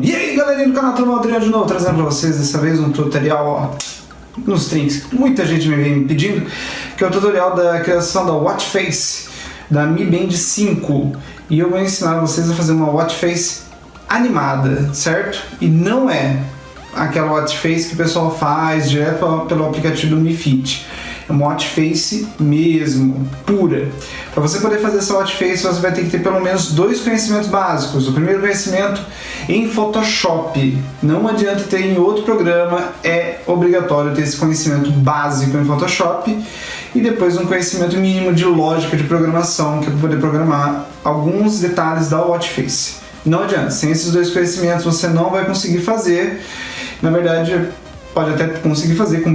E aí galerinha do canal, tudo bom? Adriano de novo, trazendo para vocês dessa vez um tutorial nos trinks. Muita gente me vem pedindo, que é o tutorial da criação da watch face da Mi Band 5. E eu vou ensinar vocês a fazer uma watch face animada, certo? E não é aquela watch face que o pessoal faz direto pelo aplicativo do Mi Fit. É uma watch face mesmo, pura. Para você poder fazer essa watch face, você vai ter que ter pelo menos dois conhecimentos básicos. O primeiro conhecimento em Photoshop. Não adianta ter em outro programa, é obrigatório ter esse conhecimento básico em Photoshop. E depois um conhecimento mínimo de lógica de programação, que é para poder programar alguns detalhes da watch face. Não adianta, sem esses dois conhecimentos você não vai conseguir fazer. Na verdade, pode até conseguir fazer com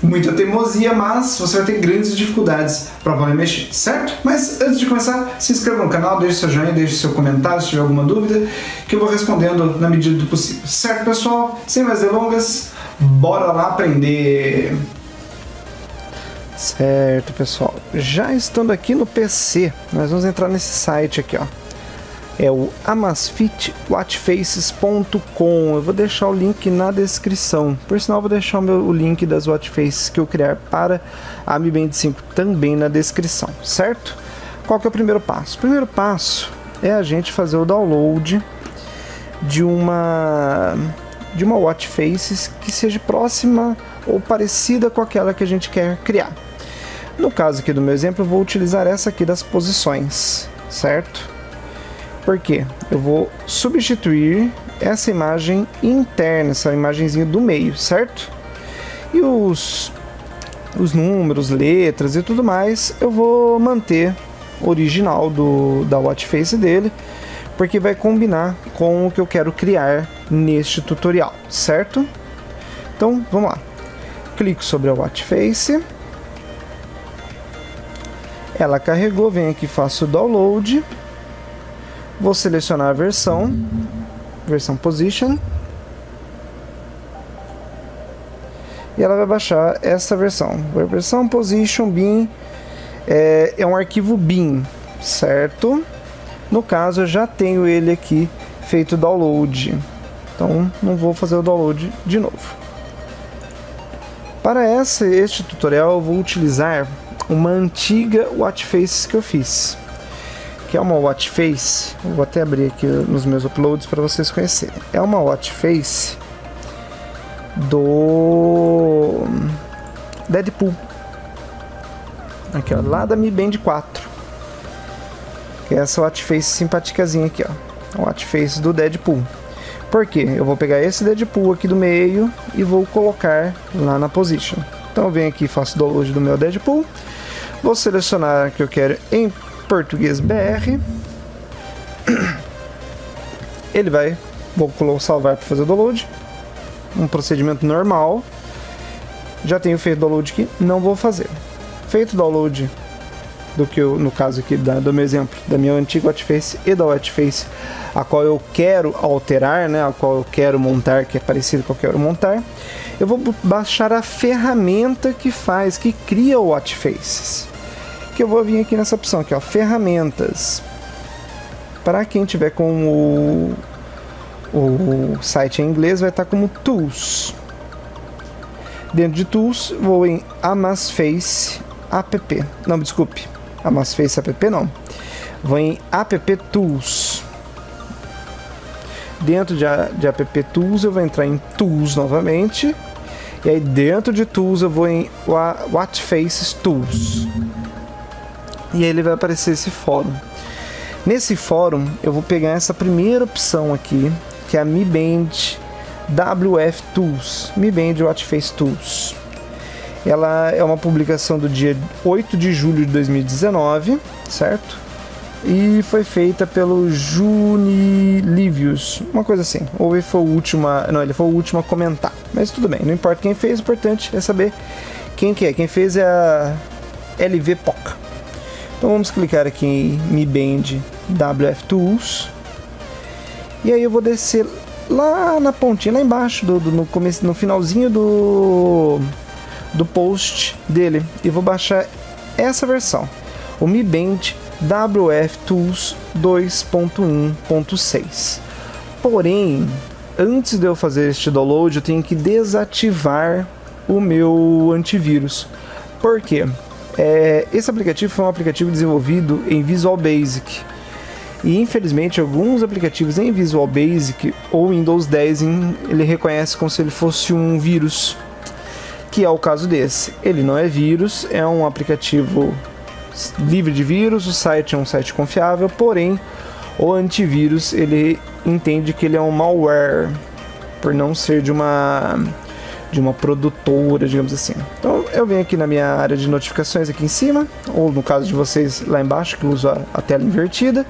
muita teimosia, mas você vai ter grandes dificuldades para poder mexer, certo? Mas antes de começar, se inscreva no canal, deixe seu joinha, deixe seu comentário se tiver alguma dúvida, que eu vou respondendo na medida do possível. Certo, pessoal? Sem mais delongas, bora lá aprender! Certo, pessoal. Já estando aqui no PC, nós vamos entrar nesse site aqui, ó. É o amazfitwatchfaces.com. Eu vou deixar o link na descrição. Por sinal, eu vou deixar o link das watch faces que eu criar para a Mi Band 5 também na descrição, certo? Qual que é o primeiro passo? O primeiro passo é a gente fazer o download de uma watch faces que seja próxima ou parecida com aquela que a gente quer criar. No caso aqui do meu exemplo, eu vou utilizar essa aqui das posições, certo? Porque eu vou substituir essa imagem interna, essa imagenzinha do meio, certo? E os números, letras e tudo mais, eu vou manter o original da watch face dele, porque vai combinar com o que eu quero criar neste tutorial, certo? Então, vamos lá. Clico sobre a watch face. Ela carregou, venho aqui, faço o download. Vou selecionar a versão Position, e ela vai baixar essa versão. Versão Position Bin é um arquivo bin, certo? No caso, eu já tenho ele aqui feito download, então não vou fazer o download de novo. Para este tutorial, eu vou utilizar uma antiga watch face que eu fiz, que é uma watch face. Vou até abrir aqui nos meus uploads para vocês conhecerem. É uma watch face do Deadpool, aqui, ó, lá da Mi Band 4, que é essa watch face simpaticazinha aqui, ó, a watch face do Deadpool. Por quê? Eu vou pegar esse Deadpool aqui do meio e vou colocar lá na position. Então eu venho aqui, faço download do meu Deadpool, vou selecionar que eu quero em português BR. Vou salvar para fazer o download, um procedimento normal. Já tenho feito download aqui, não vou fazer. Feito o download do que eu, no caso aqui do meu exemplo, da minha antiga watch face e da watch face a qual eu quero alterar, né, a qual eu quero montar, que é parecido com a que eu quero montar, eu vou baixar a ferramenta que cria o watch faces. Que eu vou vir aqui nessa opção aqui, ó, ferramentas. Para quem tiver com o site em inglês, vai estar como Tools. Dentro de Tools, vou em Amazface App. Não, desculpe, Amazface App não. Vou em App Tools. Dentro de App Tools, eu vou entrar em Tools novamente. E aí dentro de Tools, eu vou em Watch Faces Tools. E aí ele vai aparecer esse fórum. Nesse fórum eu vou pegar essa primeira opção aqui, que é a Mi Band WF Tools, Mi Band Watch Face Tools. Ela é uma publicação do dia 8 de julho de 2019, certo? E foi feita pelo Junilivius, uma coisa assim. Ou ele foi o último a comentar. Mas tudo bem, não importa quem fez, o importante é saber quem que é. Quem fez é a LV Poca. Então vamos clicar aqui em Mi Band WF Tools. E aí eu vou descer lá na pontinha, lá embaixo, no finalzinho do post dele. E vou baixar essa versão, o Mi Band WF Tools 2.1.6. Porém, antes de eu fazer este download, eu tenho que desativar o meu antivírus. Por quê? Esse aplicativo foi um aplicativo desenvolvido em Visual Basic. E infelizmente alguns aplicativos em Visual Basic ou Windows 10 ele reconhece como se ele fosse um vírus, que é o caso desse. Ele não é vírus, é um aplicativo livre de vírus, o site é um site confiável, porém o antivírus ele entende que ele é um malware, por não ser de uma produtora, digamos assim. Então eu venho aqui na minha área de notificações aqui em cima, ou no caso de vocês lá embaixo, que usa a tela invertida.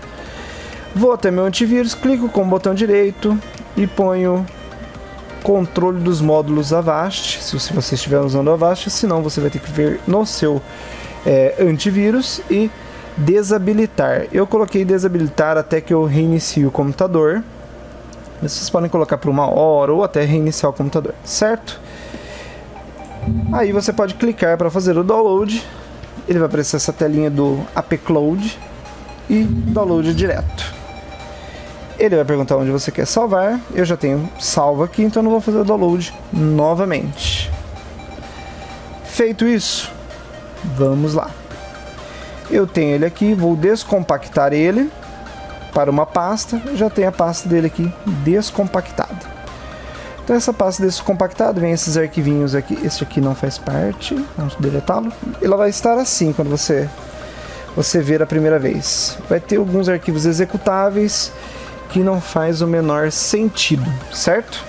Vou até meu antivírus, clico com o botão direito e ponho controle dos módulos Avast, se você estiver usando Avast, senão você vai ter que ver no seu antivírus e desabilitar. Eu coloquei desabilitar até que eu reinicie o computador. Vocês podem colocar por 1 hora ou até reiniciar o computador, certo? Aí você pode clicar para fazer o download. Ele vai aparecer essa telinha do AppCloud e download direto. Ele vai perguntar onde você quer salvar. Eu já tenho salvo aqui, então não vou fazer o download novamente. Feito isso, vamos lá. Eu tenho ele aqui, vou descompactar ele para uma pasta. Já tenho a pasta dele aqui descompactada. Então essa pasta descompactada, vem esses arquivinhos aqui. Este aqui não faz parte, vamos deletá-lo. Ela vai estar assim quando você ver a primeira vez. Vai ter alguns arquivos executáveis que não faz o menor sentido, certo?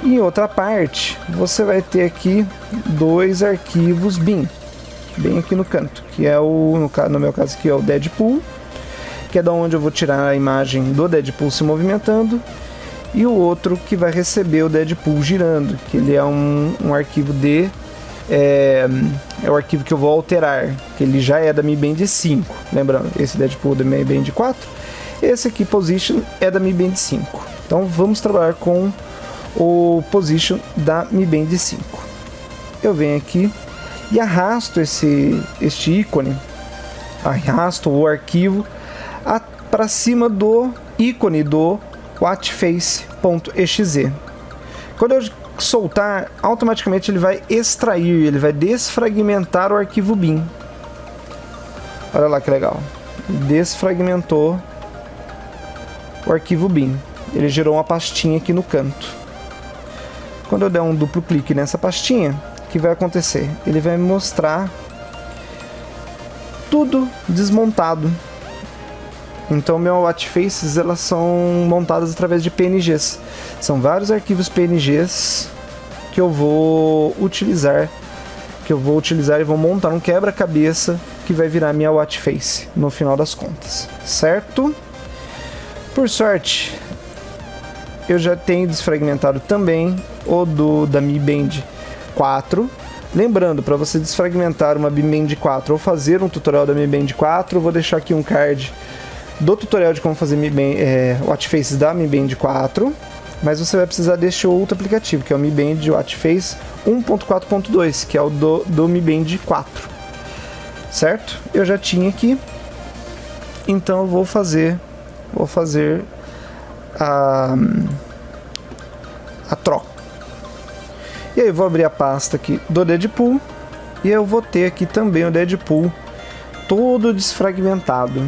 Em outra parte, você vai ter aqui 2 arquivos bin, bem aqui no canto, que é no meu caso aqui é o Deadpool, que é da onde eu vou tirar a imagem do Deadpool se movimentando, e o outro que vai receber o Deadpool girando, que ele é um arquivo é o arquivo que eu vou alterar, que ele já é da Mi Band 5, lembrando, esse Deadpool da Mi Band 4, esse aqui, Position, é da Mi Band 5. Então vamos trabalhar com o Position da Mi Band 5. Eu venho aqui e arrasto este ícone, arrasto o arquivo para cima do ícone do watchface.exe. Quando eu soltar, automaticamente ele vai extrair, ele vai desfragmentar o arquivo bin. Olha lá que legal. Desfragmentou o arquivo bin. Ele gerou uma pastinha aqui no canto. Quando eu der um duplo clique nessa pastinha, o que vai acontecer? Ele vai me mostrar tudo desmontado. Então meu watchfaces elas são montadas através de PNGs. São vários arquivos PNGs que eu vou utilizar e vou montar um quebra-cabeça que vai virar minha watchface no final das contas, certo? Por sorte, eu já tenho desfragmentado também o da Mi Band 4. Lembrando, para você desfragmentar uma Mi Band 4 ou fazer um tutorial da Mi Band 4, eu vou deixar aqui um card do tutorial de como fazer watchfaces da Mi Band 4, mas você vai precisar deste outro aplicativo, que é o Mi Band Watchface 1.4.2, que é o do Mi Band 4, certo? Eu já tinha aqui, então eu vou fazer a troca. E aí eu vou abrir a pasta aqui do Deadpool e eu vou ter aqui também o Deadpool todo desfragmentado.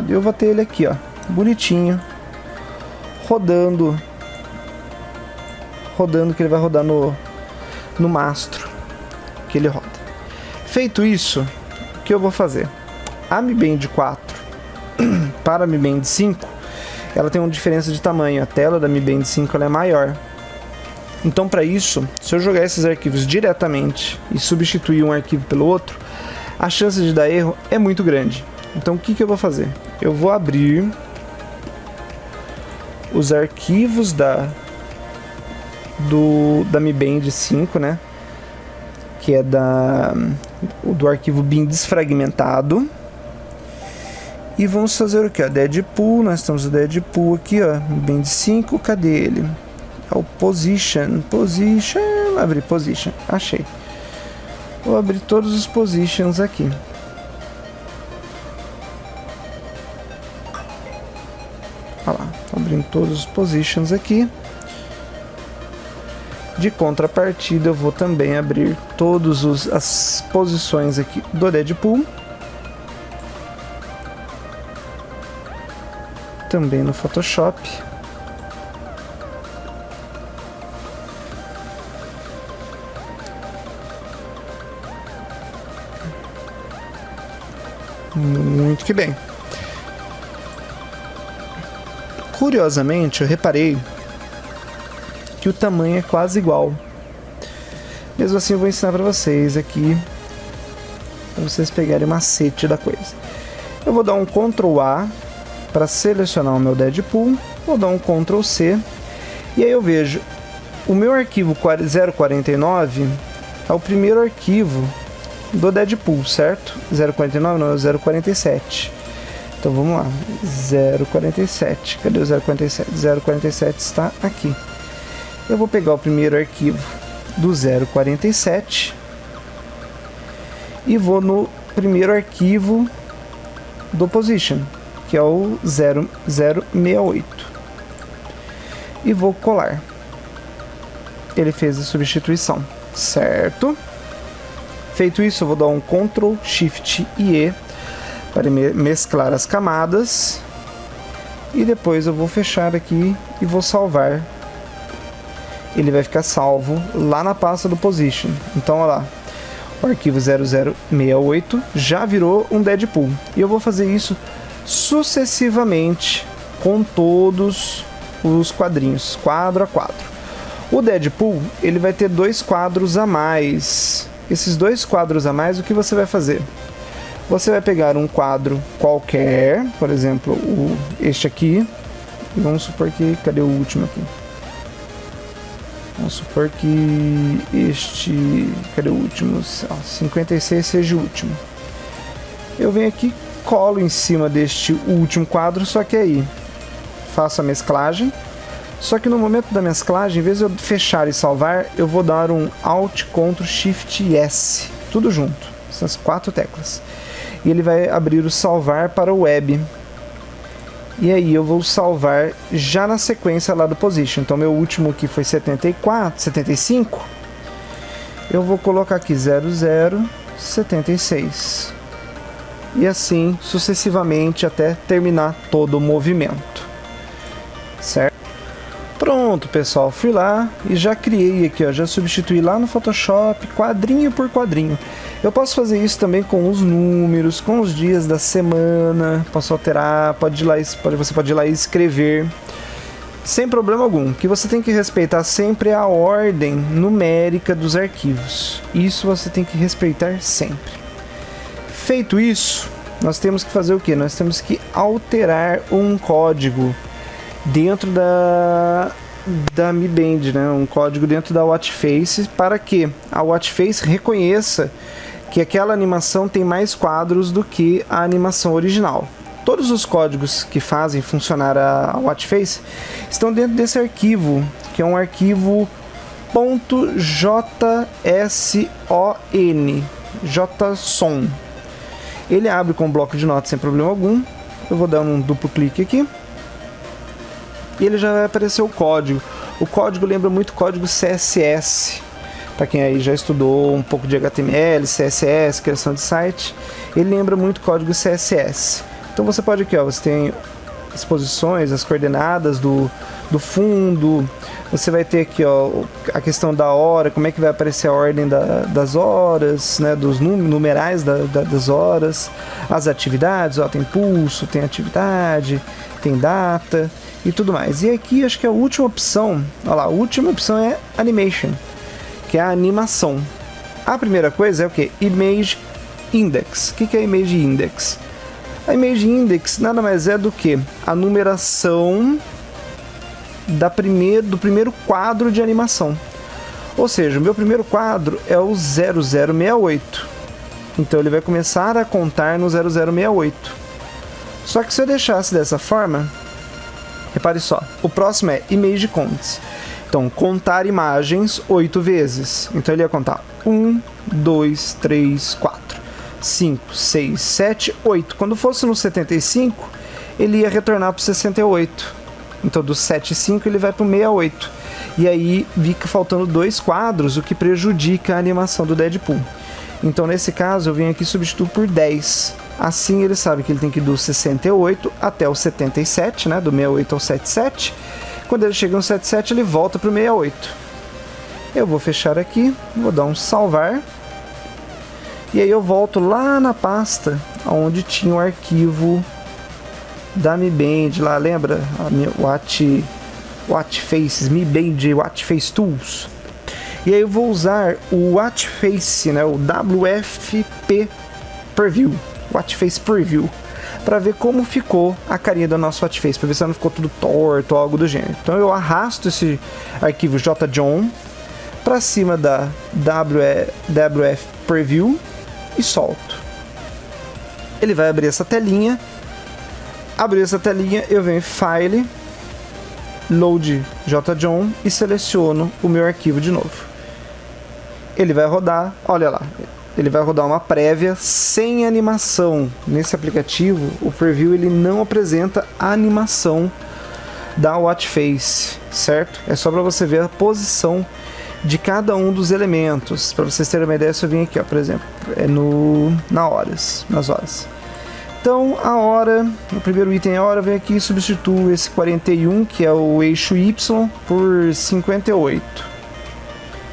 E eu vou ter ele aqui, ó, bonitinho, rodando, que ele vai rodar no mastro que ele roda. Feito isso, o que eu vou fazer? A Mi Band 4 para a Mi Band 5, ela tem uma diferença de tamanho. A tela da Mi Band 5 ela é maior. Então, para isso, se eu jogar esses arquivos diretamente e substituir um arquivo pelo outro, a chance de dar erro é muito grande. Então, o que eu vou fazer? Eu vou abrir os arquivos da Mi Band 5, né? Que é do arquivo bin desfragmentado. E vamos fazer o que? Deadpool, nós temos o Deadpool aqui, ó, Mi Band 5, cadê ele? É o Position, abrir Position, achei. Vou abrir todos os Positions aqui. Olha lá, tô abrindo todos os positions aqui. De contrapartida, eu vou também abrir todas as posições aqui do Deadpool. Também no Photoshop. Muito que bem. Curiosamente, eu reparei que o tamanho é quase igual. Mesmo assim, eu vou ensinar para vocês aqui, para vocês pegarem o macete da coisa. Eu vou dar um Ctrl A para selecionar o meu Deadpool, vou dar um Ctrl C, e aí eu vejo o meu arquivo 049 é o primeiro arquivo do Deadpool, certo? 049 não, é 047. Então vamos lá, 047, cadê o 047? 047 está aqui. Eu vou pegar o primeiro arquivo do 047 e vou no primeiro arquivo do position, que é o 0068, e vou colar. Ele fez a substituição, certo? Feito isso, eu vou dar um Ctrl Shift e E para mesclar as camadas, e depois eu vou fechar aqui e vou salvar. Ele vai ficar salvo lá na pasta do Position. Então, olha lá, o arquivo 0068 já virou um Deadpool. E eu vou fazer isso sucessivamente com todos os quadrinhos, quadro a quadro. O Deadpool, ele vai ter 2 quadros a mais. Esses 2 quadros a mais, o que você vai fazer? Você vai pegar um quadro qualquer, por exemplo, este aqui. Vamos supor que... Cadê o último aqui? Vamos supor que este... Cadê o último? 56 seja o último. Eu venho aqui, colo em cima deste último quadro, só que aí faço a mesclagem. Só que no momento da mesclagem, em vez de eu fechar e salvar, eu vou dar um Alt, Ctrl, Shift e S. Tudo junto. Essas 4 teclas. E ele vai abrir o salvar para o web. E aí eu vou salvar já na sequência lá do Position. Então meu último aqui foi 75. Eu vou colocar aqui 0076. E assim sucessivamente até terminar todo o movimento. Certo? Pronto, pessoal, fui lá e já criei aqui, ó, já substituí lá no Photoshop, quadrinho por quadrinho. Eu posso fazer isso também com os números, com os dias da semana, posso alterar, você pode ir lá e escrever, sem problema algum. O que você tem que respeitar sempre é a ordem numérica dos arquivos. Isso você tem que respeitar sempre. Feito isso, nós temos que fazer o que? Nós temos que alterar um código dentro da Mi Band, né? Um código dentro da Watchface, para que a Watchface reconheça que aquela animação tem mais quadros do que a animação original. Todos os códigos que fazem funcionar a Watchface estão dentro desse arquivo, que é um arquivo .json. Ele abre com um bloco de notas sem problema algum. Eu vou dar um duplo clique aqui. E ele já vai aparecer o código. O código lembra muito o código CSS. Para quem aí já estudou um pouco de HTML, CSS, criação de site, ele lembra muito o código CSS. Então você pode aqui, ó, você tem as posições, as coordenadas do fundo. Você vai ter aqui, ó, a questão da hora, como é que vai aparecer a ordem das horas, né, dos numerais das horas, as atividades, ó, tem pulso, tem atividade, tem data e tudo mais. E aqui acho que a última opção, olha lá, a última opção é Animation, que é a animação. A primeira coisa é o que? Image Index. O que é Image Index? A Image Index nada mais é do que a numeração do primeiro quadro de animação. Ou seja, o meu primeiro quadro é o 0068. Então ele vai começar a contar no 0068. Só que se eu deixasse dessa forma, repare só, o próximo é Image Counts. Então, contar imagens 8 vezes. Então ele ia contar 1, 2, 3, 4, 5, 6, 7, 8. Quando fosse no 75, ele ia retornar para o 68. Então do 7.5 ele vai para o 68. E aí fica faltando 2 quadros, o que prejudica a animação do Deadpool. Então nesse caso eu venho aqui e substituo por 10. Assim ele sabe que ele tem que ir do 68 até o 77, né? Do 68 ao 77. Quando ele chega no 77 ele volta para o 68. Eu vou fechar aqui, vou dar um salvar. E aí eu volto lá na pasta onde tinha o arquivo da Mi Band lá, lembra? A minha Watch Faces, Mi Band Watch Face Tools. E aí eu vou usar o Watch Face, né? O WFP Preview, Watch Face Preview, para ver como ficou a carinha do nosso Watch Face, para ver se ela não ficou tudo torto ou algo do gênero. Então eu arrasto esse arquivo JJOHN para cima da WF Preview e solto. Ele vai abrir essa telinha. Abriu essa telinha, eu venho em File, Load JJOHN e seleciono o meu arquivo de novo. Ele vai rodar, olha lá, ele vai rodar uma prévia sem animação. Nesse aplicativo, o Preview ele não apresenta a animação da Watch Face, certo? É só para você ver a posição de cada um dos elementos. Para vocês terem uma ideia, se eu vim aqui, ó, por exemplo, nas horas. Então, a hora, o primeiro item é a hora, eu venho aqui e substituo esse 41, que é o eixo Y, por 58.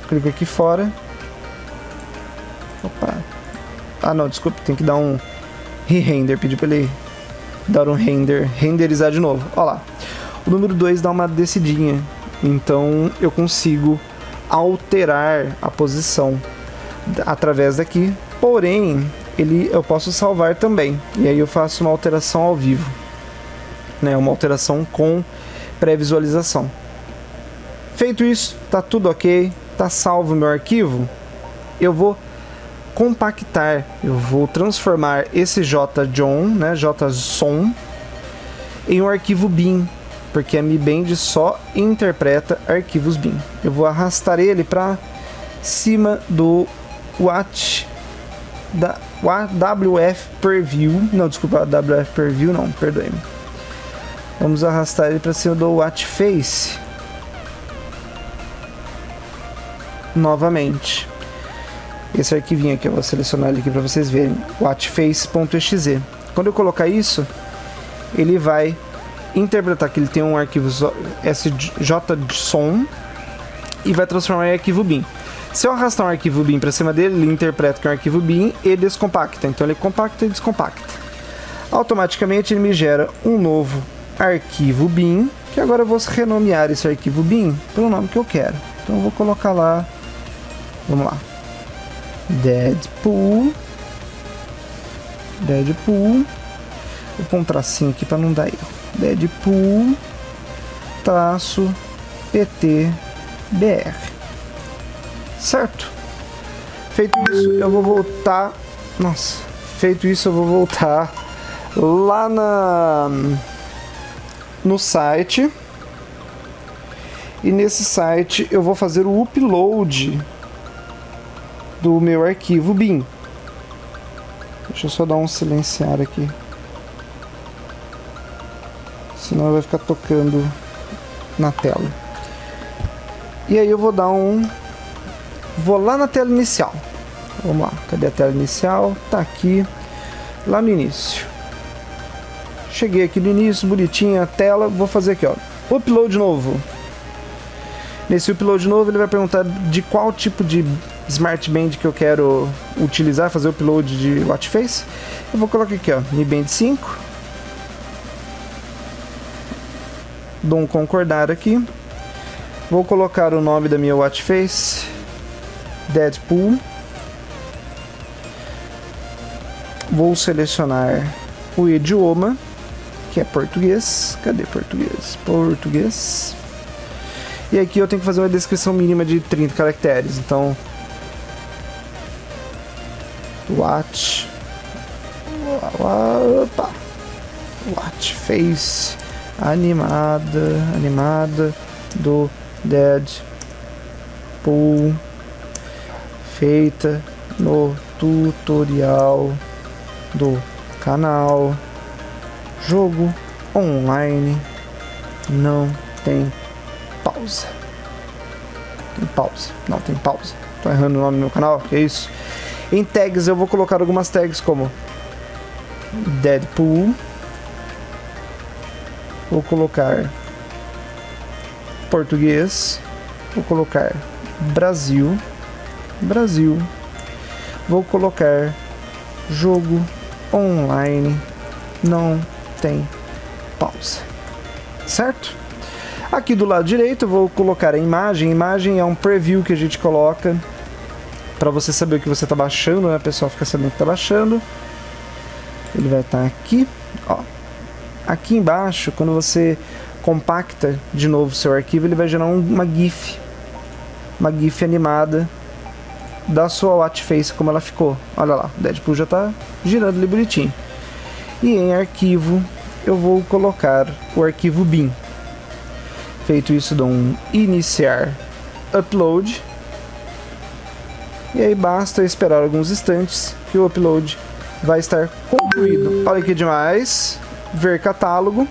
Clico aqui fora. Opa. Ah, não, desculpa, tem que dar um re-render, pedi para ele dar um renderizar de novo. Olha lá, o número 2 dá uma descidinha, então eu consigo alterar a posição através daqui, porém eu posso salvar também, e aí eu faço uma alteração ao vivo, né, uma alteração com pré-visualização. Feito isso, tá tudo ok, tá salvo o meu arquivo, eu vou compactar, eu vou transformar esse JJOHN, né, JSON, em um arquivo BIM, porque a Mi Band só interpreta arquivos BIM. Eu vou arrastar ele para cima do WF Preview, não, desculpa, WF Preview não, perdoe-me. Vamos arrastar ele para cima do Watch Face novamente. Esse arquivinho aqui, eu vou selecionar ele aqui para vocês verem, watchface.exe. Quando eu colocar isso, ele vai interpretar que ele tem um arquivo SJSON e vai transformar em arquivo BIM. Se eu arrastar um arquivo BIM para cima dele, ele interpreta que é um arquivo BIM e descompacta. Então ele compacta e descompacta. Automaticamente ele me gera um novo arquivo BIM, que agora eu vou renomear esse arquivo BIM pelo nome que eu quero. Então eu vou colocar lá, vamos lá, Deadpool. Vou pôr um tracinho aqui para não dar erro. Deadpool traço PTBR. Certo? Feito isso, eu vou voltar. Nossa, feito isso, eu vou voltar lá no site. E nesse site eu vou fazer o upload do meu arquivo BIM. Deixa eu só dar um silenciar aqui, senão vai ficar tocando na tela. E aí eu vou lá na tela inicial. Vamos lá, cadê a tela inicial? Tá aqui, lá no início. Cheguei aqui no início, bonitinha a tela. Vou fazer aqui, ó, upload novo. Nesse upload novo ele vai perguntar de qual tipo de Smart Band que eu quero utilizar, fazer o upload de Watch Face. Eu vou colocar aqui, ó, Mi Band 5. Dou um concordar aqui. Vou colocar o nome da minha Watch Face, Deadpool. Vou selecionar o idioma, que é português. Cadê português? Português. E aqui eu tenho que fazer uma descrição mínima de 30 caracteres. Então, Watch Watch Face animada do Deadpool, feita no tutorial do canal Jogo Online Não tem pausa. Tem pausa. Não tem pausa. Tô errando o nome do meu canal, que é isso? Em tags eu vou colocar algumas tags como Deadpool. Vou colocar português. Vou colocar Brasil. Brasil. Vou colocar jogo online. Não tem pausa. Certo? Aqui do lado direito eu vou colocar a imagem. Imagem é um preview que a gente coloca para você saber o que você está baixando, né? O pessoal fica sabendo que está baixando. Ele vai estar aqui, ó. Aqui embaixo, quando você compacta de novo o seu arquivo, ele vai gerar uma GIF animada da sua watch face como ela ficou. Olha lá, o Deadpool já está girando ali bonitinho. E em arquivo eu vou colocar o arquivo bin. Feito isso, dou um iniciar upload. E aí basta esperar alguns instantes que o upload vai estar concluído. Olha que demais. Ver catálogo.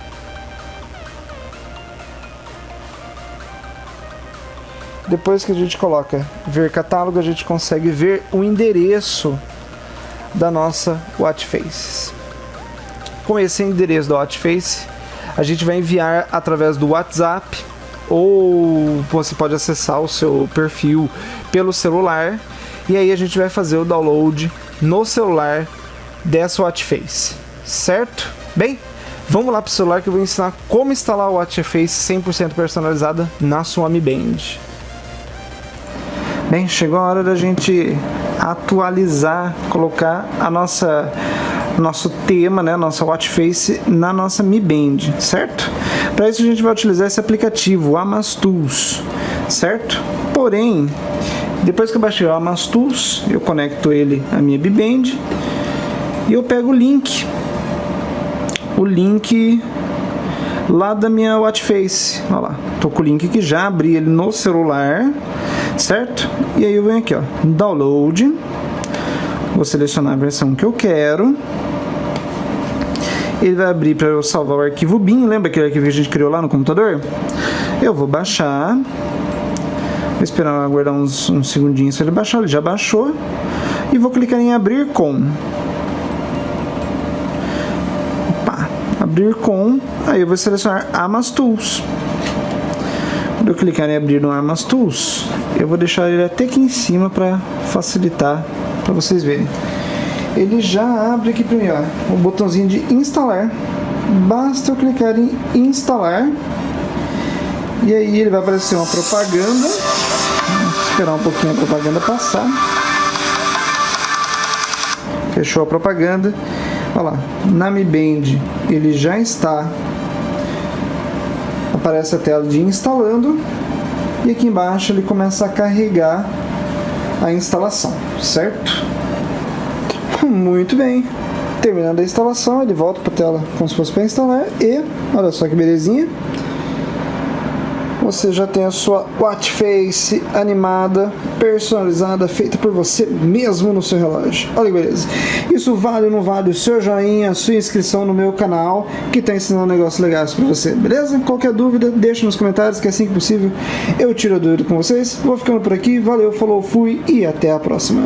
Depois que a gente coloca ver catálogo, a gente consegue ver o endereço da nossa watch face. Com esse endereço da watch face, a gente vai enviar através do WhatsApp, ou você pode acessar o seu perfil pelo celular, e aí a gente vai fazer o download no celular dessa watch face, certo? Bem, vamos lá para o celular que eu vou ensinar como instalar a watch face 100% personalizada na sua Mi Band. Bem, chegou a hora da gente atualizar, colocar a nosso tema, né, nossa watch face na nossa Mi Band, certo? Para isso a gente vai utilizar esse aplicativo, o Amastools, certo? Porém, depois que eu baixei o Amastools, eu conecto ele à minha Mi Band e eu pego o link lá da minha watch face. Olha lá, tô com o link que já abri ele no celular, certo? E aí eu venho aqui, ó, download, vou selecionar a versão que eu quero. Ele vai abrir para eu salvar o arquivo bin. Lembra aquele arquivo que a gente criou lá no computador? Eu vou baixar. Vou esperar aguardar uns segundinhos para ele baixar. Ele já baixou. E vou clicar em abrir com. Opa, abrir com. Aí eu vou selecionar Amastools. Quando eu clicar em abrir no Amastools, eu vou deixar ele até aqui em cima para facilitar para vocês verem. Ele já abre aqui para mim, ó, o botãozinho de instalar. Basta eu clicar em instalar e aí ele vai aparecer uma propaganda. Vamos esperar um pouquinho a propaganda passar. Fechou a propaganda. Olha lá, na Mi Band ele já está. Aparece a tela de instalando e aqui embaixo ele começa a carregar a instalação, certo? Muito bem. Terminando a instalação, ele volta para a tela como se fosse para instalar e, olha só que belezinha, você já tem a sua watch face animada, personalizada, feita por você mesmo no seu relógio. Olha que beleza. Isso vale ou não vale o seu joinha, a sua inscrição no meu canal, que está ensinando negócios legais para você, beleza? Qualquer dúvida, deixa nos comentários, que assim que possível eu tiro a dúvida com vocês. Vou ficando por aqui, valeu, falou, fui e até a próxima.